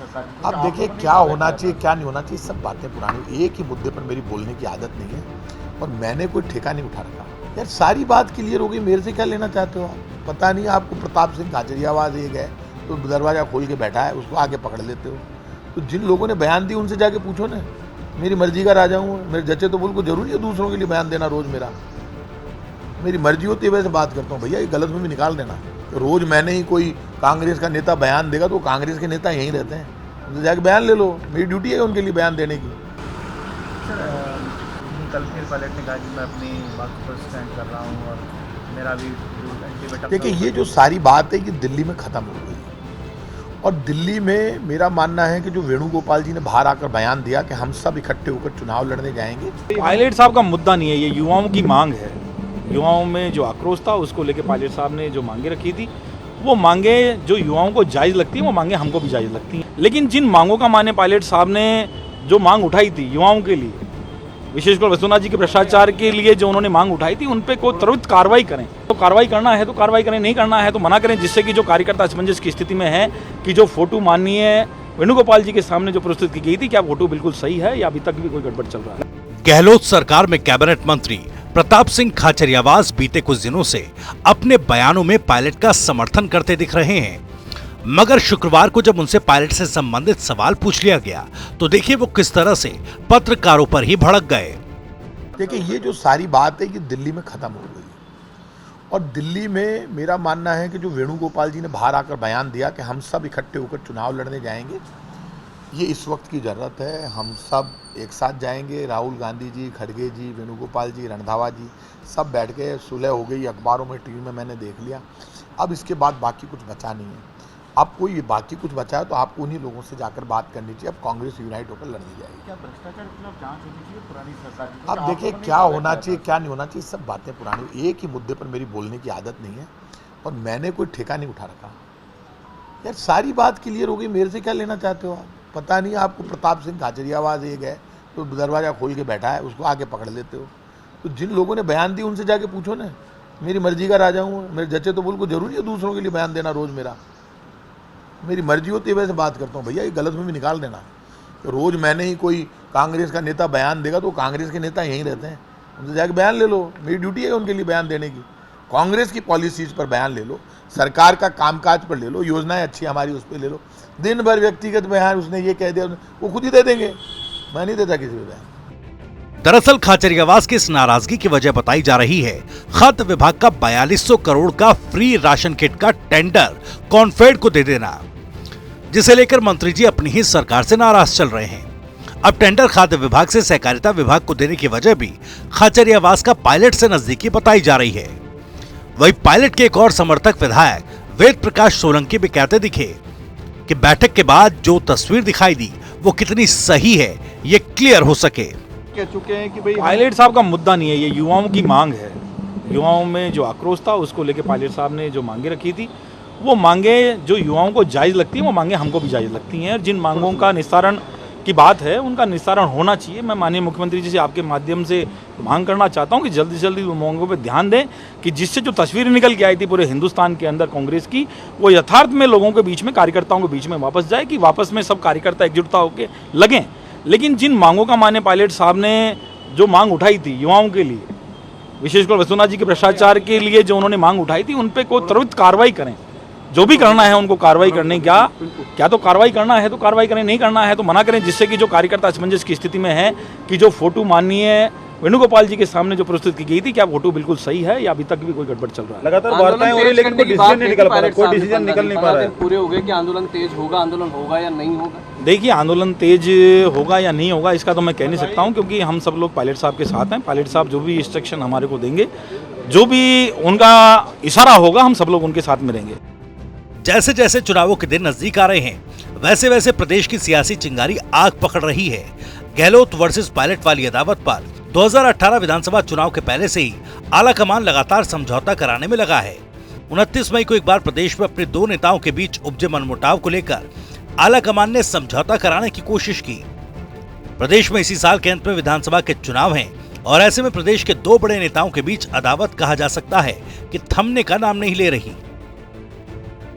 सरकार की? अब देखिए क्या होना चाहिए क्या नहीं होना चाहिए, सब बातें पुरानी। एक ही मुद्दे पर मेरी बोलने की आदत नहीं है और मैंने कोई ठेका नहीं उठा रखा। यार सारी बात क्लियर हो गई, मेरे से क्या लेना चाहते हो आप? पता नहीं आपको प्रताप सिंह खाचरियावास एक है तो दरवाजा खोल के बैठा है, उसको आके पकड़ लेते हो। तो जिन लोगों ने बयान दी उनसे जाके पूछो ना। मेरी मर्जी का राजा हूँ, मेरे जचे तो बिल्कुल जरूरी है दूसरों के लिए बयान देना रोज मेरा? मेरी मर्जी होती है वैसे बात करता हूँ भैया, ये गलतफहमी निकाल देना। तो रोज मैंने ही कोई कांग्रेस का नेता बयान देगा तो कांग्रेस के नेता यहीं रहते हैं, उनसे जाके बयान ले लो। मेरी ड्यूटी है उनके लिए बयान देने की। सर कल फिर पायलट ने कहा कि मैं अपनी बात पर स्टैंड कर रहा हूँ और मेरा भी देखिए ये जो सारी बात है कि दिल्ली में ख़त्म हो गई और दिल्ली में मेरा मानना है कि जो वेणुगोपाल जी ने बाहर आकर बयान दिया कि हम सब इकट्ठे होकर चुनाव लड़ने जाएंगे। पायलट साहब का मुद्दा नहीं है, ये युवाओं की मांग है। युवाओं में जो आक्रोश था उसको लेकर पायलट साहब ने जो मांगे रखी थी, वो मांगे जो युवाओं को जायज़ लगती हैं वो मांगे हमको भी जायज़ लगती हैं। लेकिन जिन मांगों का माने पायलट साहब ने जो मांग उठाई थी युवाओं के लिए, विशेषकर वसुंधरा जी के भ्रष्टाचार के लिए जो उन्होंने मांग उठाई थी, उन पर कोई त्वरित कार्रवाई करें। तो कार्रवाई करना है तो कार्रवाई करें, नहीं करना है तो मना करें, जिससे कि जो कार्यकर्ता असमंजस की स्थिति में है कि जो फोटो माननीय वेणुगोपाल जी के सामने जो प्रस्तुत की गई थी, क्या फोटो बिल्कुल सही है या अभी तक भी कोई गड़बड़ चल रहा है। गहलोत सरकार में कैबिनेट मंत्री प्रताप सिंह खाचरियावास बीते कुछ दिनों से अपने बयानों में पायलट का समर्थन करते दिख रहे हैं, मगर शुक्रवार को जब उनसे पायलट से संबंधित सवाल पूछ लिया गया तो देखिए वो किस तरह से पत्रकारों पर ही भड़क गए। देखिए ये जो सारी बात है कि दिल्ली में ख़त्म हो गई और दिल्ली में मेरा मानना है कि जो वेणुगोपाल जी ने बाहर आकर बयान दिया कि हम सब इकट्ठे होकर चुनाव लड़ने जाएंगे, ये इस वक्त की ज़रूरत है। हम सब एक साथ जाएंगे, राहुल गांधी जी, खड़गे जी, वेणुगोपाल जी, रणधावा जी सब बैठ के सुलह हो गई, अखबारों में टीवी में मैंने देख लिया। अब इसके बाद बाकी कुछ बचा नहीं है। अब कोई बाकी कुछ बचा है तो आपको उन्हीं लोगों से जाकर बात करनी चाहिए। अब कांग्रेस यूनाइट होकर लड़नी जाएगी। क्या भ्रष्टाचार के खिलाफ जांच होनी चाहिए पुरानी सरकार की? अब देखिए क्या होना चाहिए क्या नहीं होना चाहिए, सब बातें पुरानी। एक ही मुद्दे पर मेरी बोलने की आदत नहीं है और मैंने कोई ठेका नहीं उठा रखा। यार सारी बात क्लियर हो गई, मेरे से क्या लेना चाहते हो आप? पता नहीं आपको प्रताप सिंह खाचरियावास एक है तो दरवाजा खोल के बैठा है, उसको आके पकड़ लेते हो। तो जिन लोगों ने बयान दी उनसे जाके पूछो ना। मेरी मर्जी का राजा हूँ, मेरे जचे तो बिल्कुल जरूरी है दूसरों के लिए बयान देना रोज मेरा? मेरी मर्जी होती है वैसे बात करता हूँ भैया, ये गलतफहमी निकाल देना। तो रोज मैंने ही कोई कांग्रेस का नेता बयान देगा तो कांग्रेस के नेता यहीं रहते हैं, उनसे जाके बयान ले लो। मेरी ड्यूटी है उनके लिए बयान देने की। कांग्रेस की पॉलिसीज पर बयान ले लो, सरकार का कामकाज पर ले लो, योजनाएं अच्छी हमारी उस पर ले लो। दिन भर व्यक्तिगत बयान उसने ये कह दिया, वो खुद ही दे देंगे, मैं नहीं देता किसी को बयान। दरअसल खाचरियावास की इस नाराजगी की वजह बताई जा रही है खाद्य विभाग का 4200 करोड़ का फ्री राशन किट का टेंडर कॉनफेड को दे देना, जिसे लेकर मंत्री जी अपनी ही सरकार से नाराज चल रहे हैं। अब टेंडर खाद्य विभाग से सहकारिता विभाग को देने की वजह भी खाचरियावास का पायलट से नजदीकी बताई जा रही है। वही पायलट के एक और समर्थक विधायक वेद प्रकाश सोलंकी भी कहते दिखे कि बैठक के बाद जो तस्वीर दिखाई दी वो कितनी सही है ये क्लियर हो सके। कह चुके हैं कि भाई पायलट साहब का मुद्दा नहीं है, ये युवाओं की मांग है। युवाओं में जो आक्रोश था उसको लेकर पायलट साहब ने जो मांगे रखी थी, वो मांगे जो युवाओं को जायज़ लगती हैं वो मांगे हमको भी जायज़ लगती हैं। और जिन मांगों का निस्तारण की बात है उनका निस्तारण होना चाहिए। मैं माननीय मुख्यमंत्री जी से आपके माध्यम से मांग करना चाहता हूं कि जल्दी से जल्दी उन मांगों पर ध्यान दें कि जिससे जो तस्वीर निकल के आई थी पूरे हिंदुस्तान के अंदर कांग्रेस की, वो यथार्थ में लोगों के बीच में, कार्यकर्ताओं के बीच में वापस जाए, कि वापस में सब कार्यकर्ता एकजुटता होकर लगें। लेकिन जिन मांगों का माने पायलट साहब ने जो मांग उठाई थी युवाओं के लिए, विशेषकर वसुंधरा जी के भ्रष्टाचार के लिए जो उन्होंने मांग उठाई थी, उन पर कोई त्वरित कार्रवाई करें। जो भी करना है उनको कार्रवाई करने, क्या तो कार्रवाई करना है तो कार्रवाई करें, नहीं करना है तो मना करें, जिससे कि जो कार्यकर्ता असमंजस की स्थिति में है कि जो फोटो माननीय वेणुगोपाल जी के सामने जो प्रस्तुत की गई थी, क्या फोटो बिल्कुल सही है या अभी तक भी कोई गड़बड़ चल रहा है। लगातार वार्ताएं हो रही लेकिन कोई डिसीजन नहीं निकल पा रहा, कोई डिसीजन निकल नहीं पा रहा है। पूरे हो गए कि आंदोलन तेज होगा, आंदोलन होगा या नहीं होगा? देखिए आंदोलन तेज होगा या नहीं होगा इसका तो मैं कह नहीं सकता हूं, क्योंकि हम सब लोग पायलट साहब के साथ हैं। पायलट साहब जो भी इंस्ट्रक्शन हमारे को देंगे, जो भी उनका इशारा होगा, हम सब लोग उनके साथ में रहेंगे। जैसे जैसे चुनावों के दिन नजदीक आ रहे हैं वैसे वैसे प्रदेश की सियासी चिंगारी आग पकड़ रही है। गहलोत वर्सेस पायलट वाली अदावत पर 2018 विधानसभा चुनाव के पहले से ही आलाकमान लगातार समझौता कराने में लगा है। 29 मई को एक बार प्रदेश में अपने दो नेताओं के बीच उपजे मनमुटाव को लेकर आलाकमान ने समझौता कराने की कोशिश की। प्रदेश में इसी साल के अंत में विधानसभा के चुनाव हैं और ऐसे में प्रदेश के दो बड़े नेताओं के बीच अदावत कहा जा सकता है कि थमने का नाम नहीं ले रही।